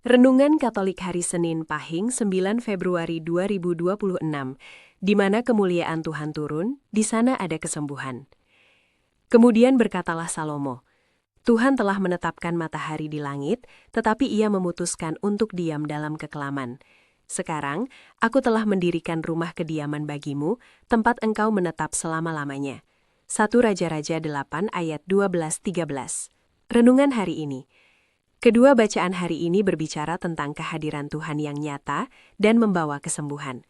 Renungan Katolik Hari Senin Pahing 9 Februari 2026, di mana kemuliaan Tuhan turun, di sana ada kesembuhan. Kemudian berkatalah Salomo, Tuhan telah menetapkan matahari di langit, tetapi ia memutuskan untuk diam dalam kekelaman. Sekarang, aku telah mendirikan rumah kediaman bagimu, tempat engkau menetap selama-lamanya. 1 Raja-Raja 8 ayat 12-13. Renungan hari ini. Kedua bacaan hari ini berbicara tentang kehadiran Tuhan yang nyata dan membawa kesembuhan.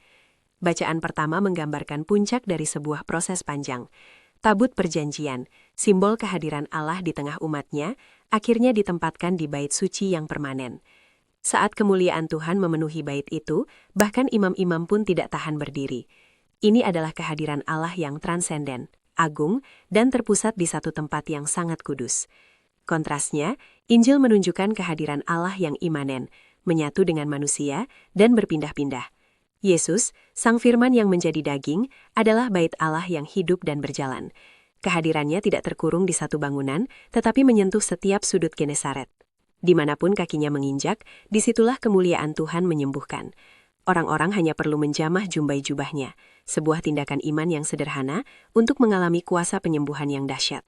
Bacaan pertama menggambarkan puncak dari sebuah proses panjang. Tabut perjanjian, simbol kehadiran Allah di tengah umatnya, akhirnya ditempatkan di bait suci yang permanen. Saat kemuliaan Tuhan memenuhi bait itu, bahkan imam-imam pun tidak tahan berdiri. Ini adalah kehadiran Allah yang transenden, agung, dan terpusat di satu tempat yang sangat kudus. Kontrasnya, Injil menunjukkan kehadiran Allah yang imanen, menyatu dengan manusia, dan berpindah-pindah. Yesus, Sang Firman yang menjadi daging, adalah bait Allah yang hidup dan berjalan. Kehadirannya tidak terkurung di satu bangunan, tetapi menyentuh setiap sudut Genesaret. Dimanapun kakinya menginjak, disitulah kemuliaan Tuhan menyembuhkan. Orang-orang hanya perlu menjamah jumbai jubahnya, sebuah tindakan iman yang sederhana untuk mengalami kuasa penyembuhan yang dahsyat.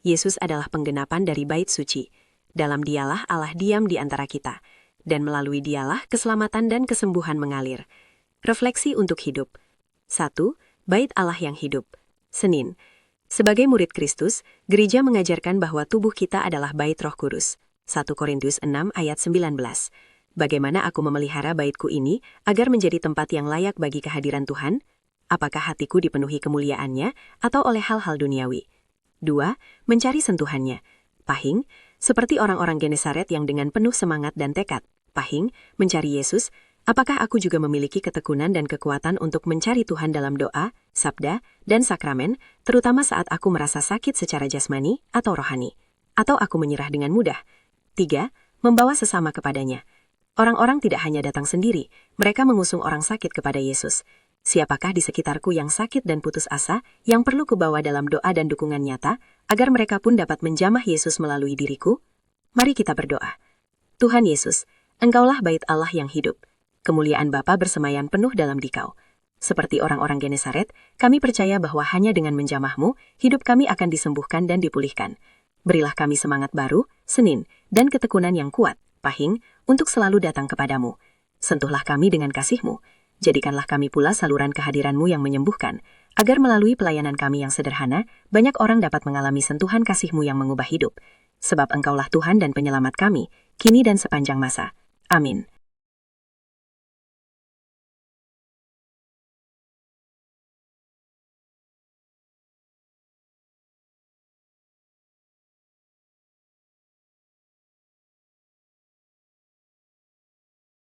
Yesus adalah penggenapan dari bait suci. Dalam Dialah Allah diam di antara kita, dan melalui Dialah keselamatan dan kesembuhan mengalir. Refleksi untuk hidup. 1. Bait Allah yang hidup. Senin. Sebagai murid Kristus, gereja mengajarkan bahwa tubuh kita adalah bait Roh Kudus. 1 Korintus 6 ayat 19. Bagaimana aku memelihara baitku ini agar menjadi tempat yang layak bagi kehadiran Tuhan? Apakah hatiku dipenuhi kemuliaannya atau oleh hal-hal duniawi? 2. Mencari sentuhannya. Pahing, seperti orang-orang Genesaret yang dengan penuh semangat dan tekad. Pahing, mencari Yesus, apakah aku juga memiliki ketekunan dan kekuatan untuk mencari Tuhan dalam doa, sabda, dan sakramen, terutama saat aku merasa sakit secara jasmani atau rohani? Atau aku menyerah dengan mudah? 3. Membawa sesama kepadanya. Orang-orang tidak hanya datang sendiri, mereka mengusung orang sakit kepada Yesus. Siapakah di sekitarku yang sakit dan putus asa, yang perlu kubawa dalam doa dan dukungan nyata, agar mereka pun dapat menjamah Yesus melalui diriku? Mari kita berdoa. Tuhan Yesus, Engkaulah bait Allah yang hidup. Kemuliaan Bapa bersemayan penuh dalam Dikau. Seperti orang-orang Genesaret, kami percaya bahwa hanya dengan menjamah-Mu, hidup kami akan disembuhkan dan dipulihkan. Berilah kami semangat baru, Senin, dan ketekunan yang kuat, Pahing, untuk selalu datang kepadamu. Sentuhlah kami dengan kasih-Mu. Jadikanlah kami pula saluran kehadiran-Mu yang menyembuhkan, agar melalui pelayanan kami yang sederhana, banyak orang dapat mengalami sentuhan kasih-Mu yang mengubah hidup. Sebab Engkaulah Tuhan dan Penyelamat kami, kini dan sepanjang masa. Amin.